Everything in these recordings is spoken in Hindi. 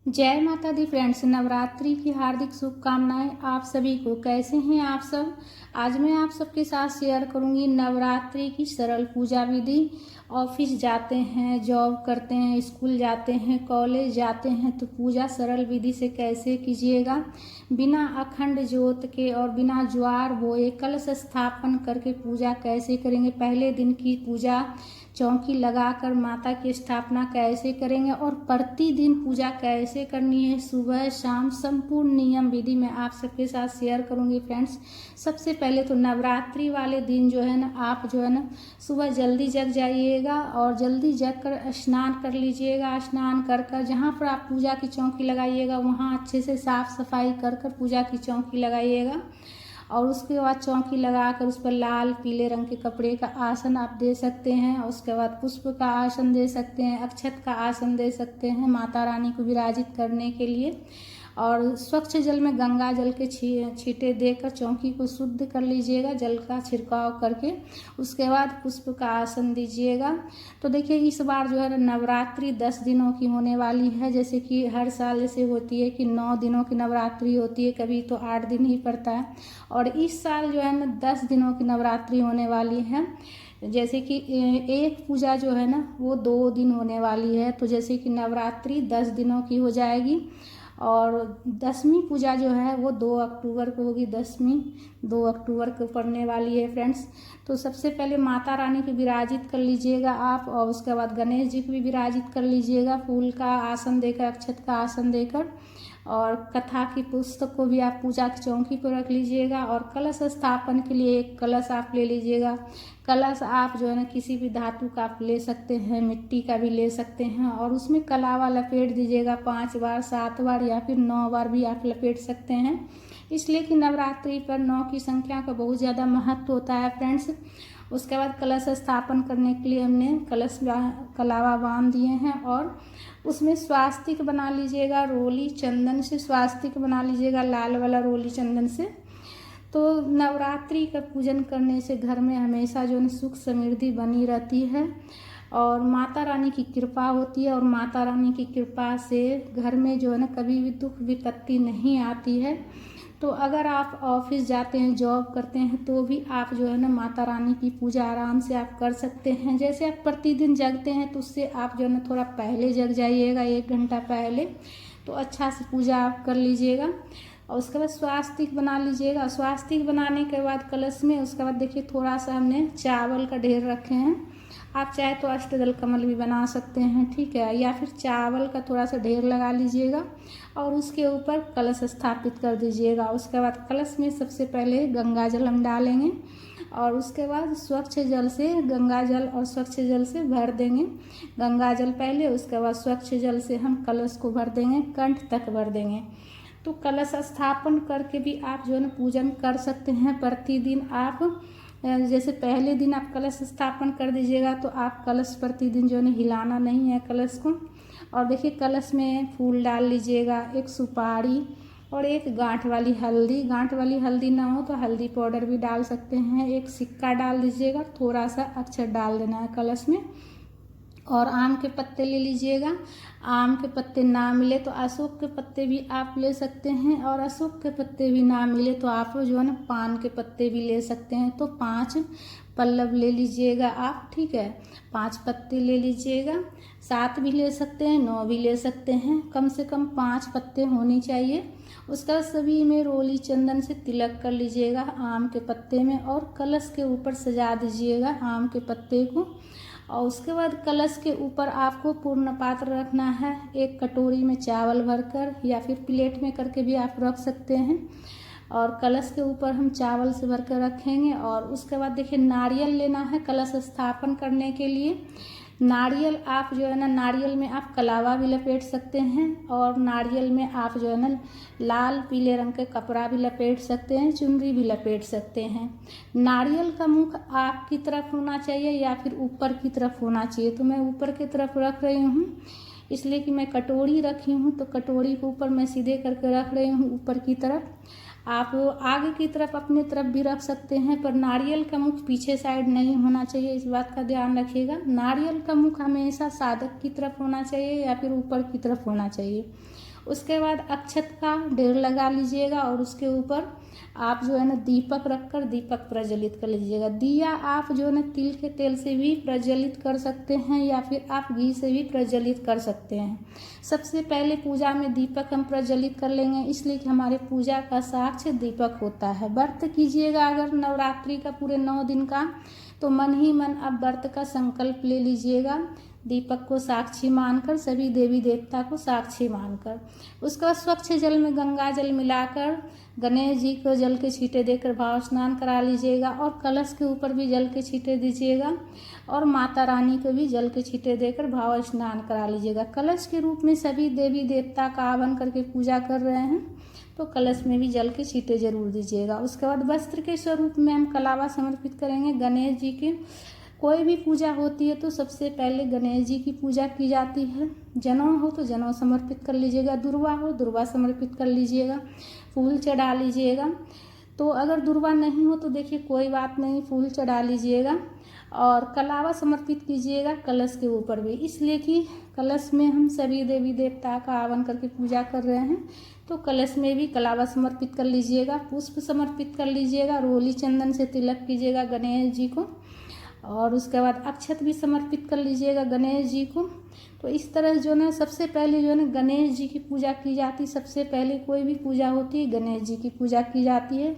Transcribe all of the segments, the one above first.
जय माता दी फ्रेंड्स, नवरात्रि की हार्दिक शुभकामनाएं आप सभी को। कैसे हैं आप सब। आज मैं आप सबके साथ शेयर करूंगी नवरात्रि की सरल पूजा विधि। ऑफिस जाते हैं, जॉब करते हैं, स्कूल जाते हैं, कॉलेज जाते हैं, तो पूजा सरल विधि से कैसे कीजिएगा। बिना अखंड ज्योत के और बिना ज्वार बोए कलश स्थापन करके पूजा कैसे करेंगे। पहले दिन की पूजा चौकी लगाकर माता की स्थापना कैसे करेंगे और प्रतिदिन पूजा कैसे करनी है, सुबह शाम संपूर्ण नियम विधि मैं आप सबके साथ शेयर करूंगी फ्रेंड्स। सबसे पहले तो नवरात्रि वाले दिन जो है ना, आप जो है ना सुबह जल्दी जग जाइएगा और जल्दी जग कर स्नान कर लीजिएगा। स्नान कर कर जहाँ पर आप पूजा की चौकी लगाइएगा वहाँ अच्छे से साफ सफाई कर कर पूजा की चौकी लगाइएगा। और उसके बाद चौकी लगाकर उस पर लाल पीले रंग के कपड़े का आसन आप दे सकते हैं। और उसके बाद पुष्प का आसन दे सकते हैं, अक्षत का आसन दे सकते हैं माता रानी को विराजित करने के लिए। और स्वच्छ जल में गंगा जल के छींटे देकर चौकी को शुद्ध कर लीजिएगा, जल का छिड़काव करके। उसके बाद पुष्प का आसन दीजिएगा। तो देखिए इस बार जो है नवरात्रि 10 दिनों की होने वाली है। जैसे कि हर साल जैसे होती है कि 9 दिनों की नवरात्रि होती है, कभी तो 8 दिन ही पड़ता है। और इस साल जो है ना 10 दिनों की नवरात्रि होने वाली है। जैसे कि एक पूजा जो है ना वो 2 दिन होने वाली है। तो जैसे कि नवरात्रि 10 दिनों की हो जाएगी और 10वीं पूजा जो है वो 2 अक्टूबर को होगी। 10वीं 2 अक्टूबर को पड़ने वाली है फ्रेंड्स। तो सबसे पहले माता रानी को विराजित कर लीजिएगा आप, और उसके बाद गणेश जी को भी विराजित कर लीजिएगा फूल का आसन देकर, अक्षत का आसन देकर। और कथा की पुस्तक को भी आप पूजा की चौकी पर रख लीजिएगा। और कलश स्थापन के लिए एक कलश आप ले लीजिएगा। कलश आप जो है ना किसी भी धातु का आप ले सकते हैं, मिट्टी का भी ले सकते हैं। और उसमें कलावा लपेट दीजिएगा 5 बार, 7 बार या फिर 9 बार भी आप लपेट सकते हैं। इसलिए कि नवरात्रि पर 9 की संख्या का बहुत ज़्यादा महत्व होता है फ्रेंड्स। उसके बाद कलश स्थापन करने के लिए हमने कलावा बांध दिए हैं। और उसमें स्वास्तिक बना लीजिएगा, रोली चंदन से स्वास्तिक बना लीजिएगा, लाल वाला रोली चंदन से। तो नवरात्रि का पूजन करने से घर में हमेशा जो है सुख समृद्धि बनी रहती है और माता रानी की कृपा होती है। और माता रानी की कृपा से घर में जो है ना कभी भी दुख विपत्ति नहीं आती है। तो अगर आप ऑफिस जाते हैं, जॉब करते हैं, तो भी आप जो है ना माता रानी की पूजा आराम से आप कर सकते हैं। जैसे आप प्रतिदिन जगते हैं तो उससे आप जो है ना थोड़ा पहले जग जाइएगा, 1 घंटा पहले, तो अच्छा से पूजा आप कर लीजिएगा। और उसके बाद स्वास्तिक बना लीजिएगा। स्वास्तिक बनाने के बाद कलश में उसके बाद देखिए थोड़ा सा हमने चावल का ढेर रखे हैं। आप चाहे तो अष्टदल कमल भी बना सकते हैं, ठीक है, या फिर चावल का थोड़ा सा ढेर लगा लीजिएगा और उसके ऊपर कलश स्थापित कर दीजिएगा। उसके बाद कलश में सबसे पहले गंगा जल हम डालेंगे और उसके बाद स्वच्छ जल से, गंगा जल और स्वच्छ जल से भर देंगे। गंगा जल पहले, उसके बाद स्वच्छ जल से हम कलश को भर देंगे, कंठ तक भर देंगे। तो कलश स्थापन करके भी आप जो है ना पूजन कर सकते हैं। प्रतिदिन आप जैसे पहले दिन आप कलश स्थापन कर दीजिएगा तो आप कलश प्रतिदिन जो है हिलाना नहीं है कलश को। और देखिए कलश में फूल डाल लीजिएगा, एक सुपारी और एक गांठ वाली हल्दी। गांठ वाली हल्दी ना हो तो हल्दी पाउडर भी डाल सकते हैं। एक सिक्का डाल दीजिएगा, थोड़ा सा अक्षर डाल देना है कलश में। और आम के पत्ते ले लीजिएगा। आम के पत्ते ना मिले तो अशोक के पत्ते भी आप ले सकते हैं। और अशोक के पत्ते भी ना मिले तो आप जो है ना पान के पत्ते भी ले सकते हैं। तो 5 पल्लव ले लीजिएगा आप, ठीक है, 5 पत्ते ले लीजिएगा। 7 भी ले सकते हैं, 9 भी ले सकते हैं, कम से कम 5 पत्ते होने चाहिए। उसका सभी में रोली चंदन से तिलक कर लीजिएगा आम के पत्ते में और कलश के ऊपर सजा दीजिएगा आम के पत्ते को। और उसके बाद कलश के ऊपर आपको पूर्ण पात्र रखना है। एक कटोरी में चावल भरकर या फिर प्लेट में करके भी आप रख सकते हैं। और कलश के ऊपर हम चावल से भर कर रखेंगे। और उसके बाद देखिए नारियल लेना है कलश स्थापन करने के लिए। नारियल आप जो है ना, नारियल में आप कलावा भी लपेट सकते हैं और नारियल में आप जो है ना लाल पीले रंग के कपड़ा भी लपेट सकते हैं, चुनरी भी लपेट सकते हैं। नारियल का मुख आपकी तरफ होना चाहिए या फिर ऊपर की तरफ होना चाहिए। तो मैं ऊपर की तरफ रख रही हूँ, इसलिए कि मैं कटोरी रखी हूँ तो कटोरी को ऊपर मैं सीधे करके रख रही हूँ ऊपर की तरफ। आप आगे की तरफ अपनी तरफ भी रख सकते हैं, पर नारियल का मुख पीछे साइड नहीं होना चाहिए, इस बात का ध्यान रखिएगा। नारियल का मुख हमेशा साधक की तरफ होना चाहिए या फिर ऊपर की तरफ होना चाहिए। उसके बाद अक्षत का ढेर लगा लीजिएगा और उसके ऊपर आप जो है ना दीपक रखकर दीपक प्रज्वलित कर लीजिएगा। दिया आप जो है ना तिल के तेल से भी प्रज्वलित कर सकते हैं या फिर आप घी से भी प्रज्वलित कर सकते हैं। सबसे पहले पूजा में दीपक हम प्रज्वलित कर लेंगे, इसलिए कि हमारे पूजा का साक्ष्य दीपक होता है। व्रत कीजिएगा अगर नवरात्रि का पूरे 9 दिन का, तो मन ही मन आप व्रत का संकल्प ले लीजिएगा, दीपक को साक्षी मानकर, सभी देवी देवता को साक्षी मानकर। उसके बाद स्वच्छ जल में गंगा जल मिलाकर गणेश जी को जल के छींटे देकर भाव स्नान करा लीजिएगा और कलश के ऊपर भी जल के छींटे दीजिएगा और माता रानी को भी जल के छींटे देकर भाव स्नान करा लीजिएगा। कलश के रूप में सभी देवी देवता का आह्वान करके पूजा कर रहे हैं, तो कलश में भी जल के छींटे जरूर दीजिएगा। उसके बाद वस्त्र के स्वरूप में हम कलावा समर्पित करेंगे गणेश जी के। कोई भी पूजा होती है तो सबसे पहले गणेश जी की पूजा की जाती है। जनेऊ हो तो जनेऊ समर्पित कर लीजिएगा, दुर्वा हो दुर्वा समर्पित कर लीजिएगा, फूल चढ़ा लीजिएगा। तो अगर दुर्वा नहीं हो तो देखिए कोई बात नहीं, फूल चढ़ा लीजिएगा और कलावा समर्पित कीजिएगा कलश के ऊपर भी, इसलिए कि कलश में हम सभी देवी देवता का आह्वान करके पूजा कर रहे हैं, तो कलश में भी कलावा समर्पित कर लीजिएगा, पुष्प समर्पित कर लीजिएगा, रोली चंदन से तिलक कीजिएगा गणेश जी को और उसके बाद अक्षत भी समर्पित कर लीजिएगा गणेश जी को। तो इस तरह जो ना सबसे पहले जो है ना गणेश जी की पूजा की जाती है। सबसे पहले कोई भी पूजा होती है गणेश जी की पूजा की जाती है।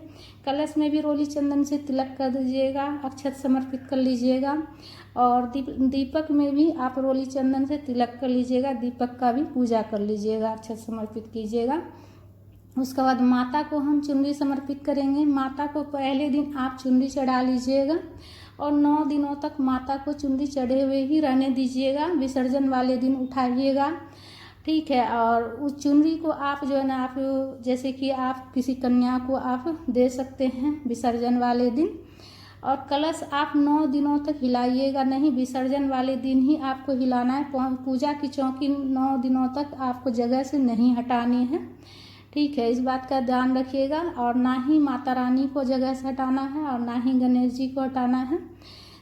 कलश में भी रोली चंदन से तिलक कर दीजिएगा, अक्षत समर्पित कर लीजिएगा और दीपक में भी आप रोली चंदन से तिलक कर लीजिएगा, दीपक का भी पूजा कर लीजिएगा, अक्षत समर्पित कीजिएगा। उसके बाद माता को हम चुनरी समर्पित करेंगे। माता को पहले दिन आप चुनरी चढ़ा लीजिएगा और 9 दिनों तक माता को चुनरी चढ़े हुए ही रहने दीजिएगा, विसर्जन वाले दिन उठाइएगा, ठीक है। और उस चुनरी को आप जो है ना आप जैसे कि आप किसी कन्या को आप दे सकते हैं विसर्जन वाले दिन। और कलश आप 9 दिनों तक हिलाइएगा नहीं, विसर्जन वाले दिन ही आपको हिलाना है। पूजा की चौकी 9 दिनों तक आपको जगह से नहीं हटानी है, ठीक है, इस बात का ध्यान रखिएगा। और ना ही माता रानी को जगह से हटाना है और ना ही गणेश जी को हटाना है।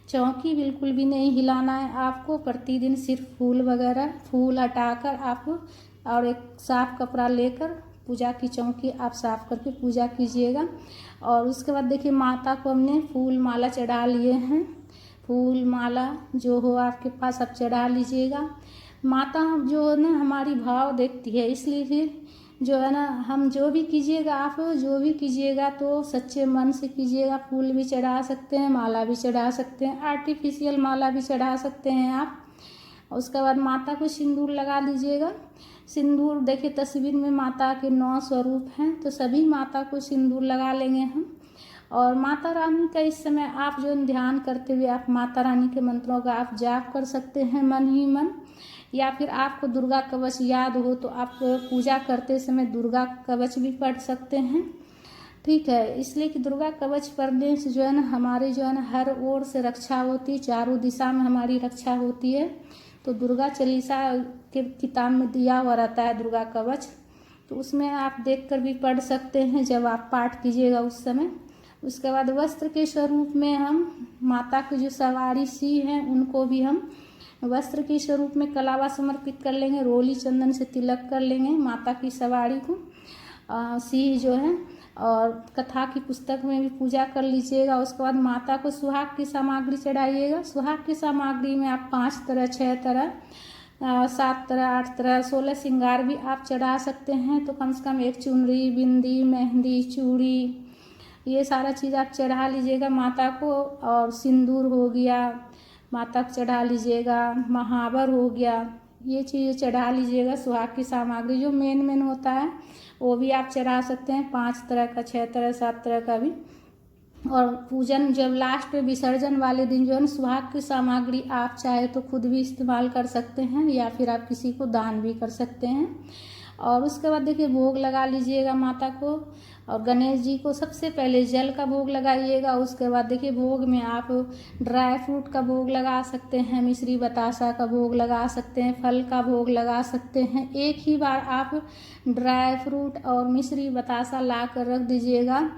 चौकी बिल्कुल भी नहीं हिलाना है आपको। प्रतिदिन सिर्फ फूल वगैरह फूल हटाकर आप और एक साफ कपड़ा लेकर पूजा की चौकी आप साफ करके पूजा कीजिएगा। और उसके बाद देखिए माता को हमने फूल माला चढ़ा लिए हैं। फूल माला जो हो आपके पास आप चढ़ा लीजिएगा। माता जो है ना हमारी भाव देखती है, इसलिए फिर जो है ना हम जो भी कीजिएगा आप जो भी कीजिएगा तो सच्चे मन से कीजिएगा। फूल भी चढ़ा सकते हैं, माला भी चढ़ा सकते हैं, आर्टिफिशियल माला भी चढ़ा सकते हैं आप। उसके बाद माता को सिंदूर लगा लीजिएगा। सिंदूर देखिए तस्वीर में माता के 9 स्वरूप हैं, तो सभी माता को सिंदूर लगा लेंगे हम। और माता रानी का इस समय आप जो ध्यान करते हुए आप माता रानी के मंत्रों का आप जाप कर सकते हैं मन ही मन, या फिर आपको दुर्गा कवच याद हो तो आप पूजा करते समय दुर्गा कवच भी पढ़ सकते हैं, ठीक है। इसलिए कि दुर्गा कवच पढ़ने से जो है ना हमारे जो है ना हर ओर से रक्षा होती है, चारों दिशा में हमारी रक्षा होती है। तो दुर्गा चालीसा के किताब में दिया हुआ रहता है दुर्गा कवच, तो उसमें आप देखकर भी पढ़ सकते हैं जब आप पाठ कीजिएगा उस समय। उसके बाद वस्त्र के स्वरूप में हम माता की जो सवारी सी हैं उनको भी हम वस्त्र के स्वरूप में कलावा समर्पित कर लेंगे, रोली चंदन से तिलक कर लेंगे माता की सवारी को सी जो है। और कथा की पुस्तक में भी पूजा कर लीजिएगा। उसके बाद माता को सुहाग की सामग्री चढ़ाइएगा। सुहाग की सामग्री में आप 5 तरह 6 तरह 7 तरह 8 तरह 16 श्रृंगार भी आप चढ़ा सकते हैं। तो कम से कम एक चुनरी, बिंदी, मेहंदी, चूड़ी, ये सारा चीज़ आप चढ़ा लीजिएगा माता को। और सिंदूर हो गया माता को चढ़ा लीजिएगा, महावर हो गया, ये चीज़ें चढ़ा लीजिएगा। सुहाग की सामग्री जो मेन होता है वो भी आप चढ़ा सकते हैं, 5 तरह का, 6 तरह 7 तरह का भी। और पूजन जब लास्ट में विसर्जन वाले दिन जो है ना सुहाग की सामग्री आप चाहे तो खुद भी इस्तेमाल कर सकते हैं या फिर आप किसी को दान भी कर सकते हैं। और उसके बाद देखिए भोग लगा लीजिएगा माता को। और गणेश जी को सबसे पहले जल का भोग लगाइएगा। उसके बाद देखिए भोग में आप ड्राई फ्रूट का भोग लगा सकते हैं, मिश्री बतासा का भोग लगा सकते हैं, फल का भोग लगा सकते हैं। एक ही बार आप ड्राई फ्रूट और मिश्री बतासा ला कर रख दीजिएगा।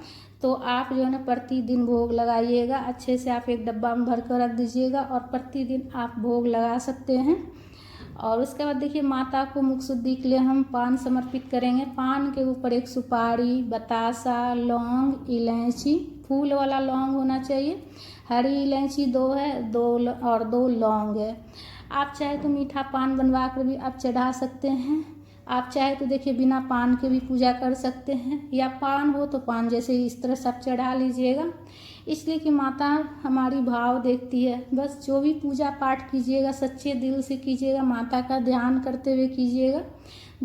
तो आप जो है ना प्रतिदिन भोग लगाइएगा, अच्छे से आप एक डब्बा में भर कर रख दीजिएगा और प्रतिदिन आप भोग लगा सकते हैं। और उसके बाद देखिए माता को मुख शुद्धि के लिए हम पान समर्पित करेंगे। पान के ऊपर एक सुपारी, बतासा, लौंग, इलायची, फूल वाला लौंग होना चाहिए, हरी इलायची 2 है, 2 लौंग है। आप चाहे तो मीठा पान बनवा कर भी आप चढ़ा सकते हैं। आप चाहे तो देखिए बिना पान के भी पूजा कर सकते हैं, या पान हो तो पान जैसे इस तरह सब चढ़ा लीजिएगा, इसलिए कि माता हमारी भाव देखती है। बस जो भी पूजा पाठ कीजिएगा सच्चे दिल से कीजिएगा, माता का ध्यान करते हुए कीजिएगा।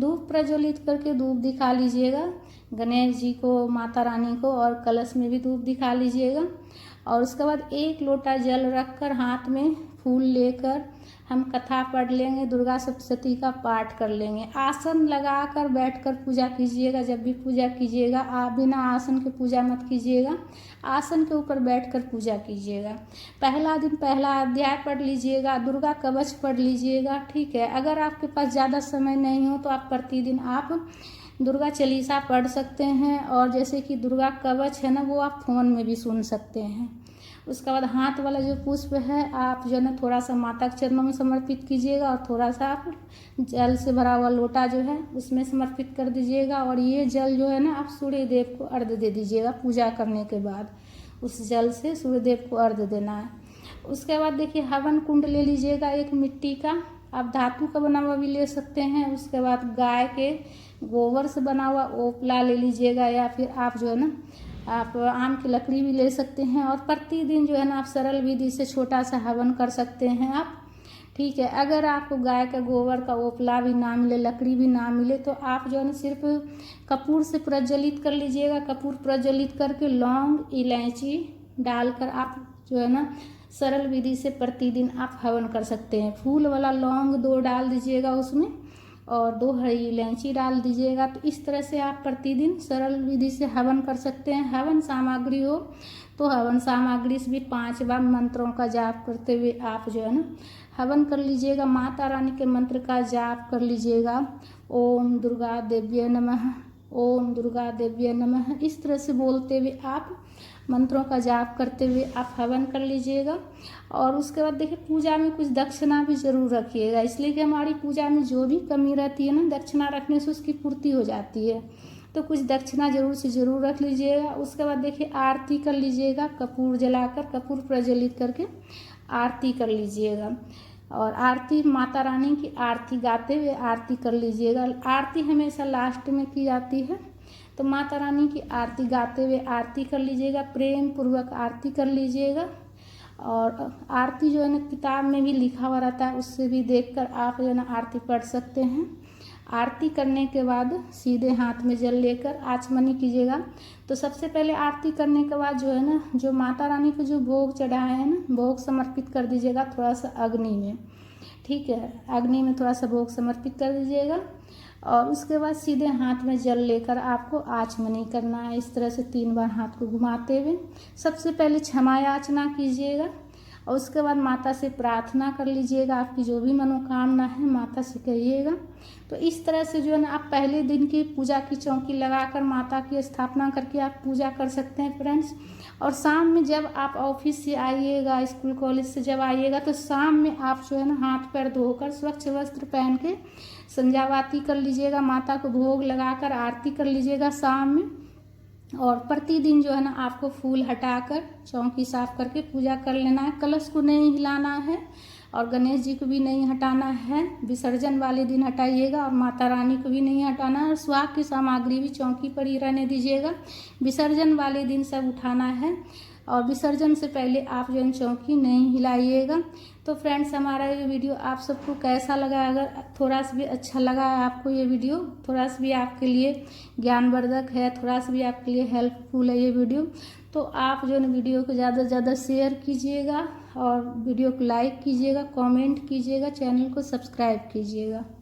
धूप प्रज्वलित करके धूप दिखा लीजिएगा गणेश जी को, माता रानी को, और कलश में भी धूप दिखा लीजिएगा। और उसके बाद 1 लोटा जल रखकर हाथ में फूल लेकर हम कथा पढ़ लेंगे, दुर्गा सप्तशती का पाठ कर लेंगे। आसन लगाकर बैठकर पूजा कीजिएगा। जब भी पूजा कीजिएगा आप बिना आसन के पूजा मत कीजिएगा, आसन के ऊपर बैठकर पूजा कीजिएगा। पहला दिन पहला अध्याय पढ़ लीजिएगा, दुर्गा कवच पढ़ लीजिएगा, ठीक है। अगर आपके पास ज़्यादा समय नहीं हो तो आप प्रतिदिन आप दुर्गा चालीसा पढ़ सकते हैं, और जैसे कि दुर्गा कवच है ना, वो आप फ़ोन में भी सुन सकते हैं। उसके बाद हाथ वाला जो पुष्प है आप जो है ना थोड़ा सा माता के चरणों में समर्पित कीजिएगा, और थोड़ा सा आप जल से भरा हुआ लोटा जो है उसमें समर्पित कर दीजिएगा। और ये जल जो है ना आप सूर्य देव को अर्घ्य दे दीजिएगा। पूजा करने के बाद उस जल से सूर्य देव को अर्घ्य देना है। उसके बाद देखिए हवन कुंड ले लीजिएगा 1 मिट्टी का, आप धातु का बना हुआ भी ले सकते हैं। उसके बाद गाय के गोबर से बना हुआ ओपला ले लीजिएगा, या फिर आप जो है ना आप आम की लकड़ी भी ले सकते हैं। और प्रतिदिन जो है ना आप सरल विधि से छोटा सा हवन कर सकते हैं आप, ठीक है। अगर आपको गाय का गोबर का ओपला भी ना मिले, लकड़ी भी ना मिले, तो आप जो है ना सिर्फ कपूर से प्रज्वलित कर लीजिएगा। कपूर प्रज्वलित करके लौंग, इलायची डालकर आप जो है ना सरल विधि से प्रतिदिन आप हवन कर सकते हैं। फूल वाला लौंग 2 डाल दीजिएगा उसमें, और 2 हरी इलायची डाल दीजिएगा। तो इस तरह से आप प्रतिदिन सरल विधि से हवन कर सकते हैं। हवन सामग्री हो तो हवन सामग्री से भी 5 बार मंत्रों का जाप करते हुए आप जो है ना हवन कर लीजिएगा। माता रानी के मंत्र का जाप कर लीजिएगा, ओम दुर्गा देव्ये नमः, ओम दुर्गा देव्ये नमः, इस तरह से बोलते हुए आप मंत्रों का जाप करते हुए आप हवन कर लीजिएगा। और उसके बाद देखिए पूजा में कुछ दक्षिणा भी ज़रूर रखिएगा, इसलिए कि हमारी पूजा में जो भी कमी रहती है ना, दक्षिणा रखने से उसकी पूर्ति हो जाती है। तो कुछ दक्षिणा जरूर से ज़रूर रख लीजिएगा। उसके बाद देखिए आरती कर लीजिएगा, कपूर जलाकर, कपूर प्रज्वलित करके आरती कर लीजिएगा। और आरती माता रानी की आरती गाते हुए आरती कर लीजिएगा। आरती हमेशा लास्ट में की जाती है, तो माता रानी की आरती गाते हुए आरती कर लीजिएगा, प्रेम पूर्वक आरती कर लीजिएगा। और आरती जो है ना किताब में भी लिखा हुआ रहता है, उससे भी देखकर आप जो है ना आरती पढ़ सकते हैं। आरती करने के बाद सीधे हाथ में जल लेकर आचमनी कीजिएगा। तो सबसे पहले आरती करने के बाद जो है ना जो माता रानी को जो भोग चढ़ाए हैं ना, भोग समर्पित कर दीजिएगा थोड़ा सा अग्नि में, ठीक है। अग्नि में थोड़ा सा भोग समर्पित कर दीजिएगा, और उसके बाद सीधे हाथ में जल लेकर आपको आचमनी करना है। इस तरह से 3 बार हाथ को घुमाते हुए सबसे पहले क्षमा याचना कीजिएगा, और उसके बाद माता से प्रार्थना कर लीजिएगा। आपकी जो भी मनोकामना है माता से कहिएगा। तो इस तरह से जो है ना आप पहले दिन की पूजा की चौकी लगाकर माता की स्थापना करके आप पूजा कर सकते हैं फ्रेंड्स। और शाम में जब आप ऑफिस से आइएगा, स्कूल कॉलेज से जब आइएगा, तो शाम में आप जो है ना हाथ पैर धोकर स्वच्छ वस्त्र पहन के संध्यावाती कर लीजिएगा, माता को भोग लगाकर आरती कर लीजिएगा शाम में। और प्रतिदिन जो है ना आपको फूल हटाकर चौकी साफ करके पूजा कर लेना है। कलश को नहीं हिलाना है, और गणेश जी को भी नहीं हटाना है। विसर्जन वाले दिन हटाइएगा, और माता रानी को भी नहीं हटाना है। और स्वाग की सामग्री भी चौकी पर ही रहने दीजिएगा। विसर्जन वाले दिन सब उठाना है, और विसर्जन से पहले आप जो है चौकी नहीं हिलाइएगा। तो फ्रेंड्स हमारा ये वीडियो आप सबको कैसा लगा? अगर थोड़ा सा भी अच्छा लगा है आपको ये वीडियो, थोड़ा सा भी आपके लिए ज्ञानवर्धक है, थोड़ा सा भी आपके लिए हेल्पफुल है ये वीडियो, तो आप जो है वीडियो को ज़्यादा से ज़्यादा शेयर कीजिएगा, और वीडियो को लाइक कीजिएगा, कमेंट कीजिएगा, चैनल को सब्सक्राइब कीजिएगा।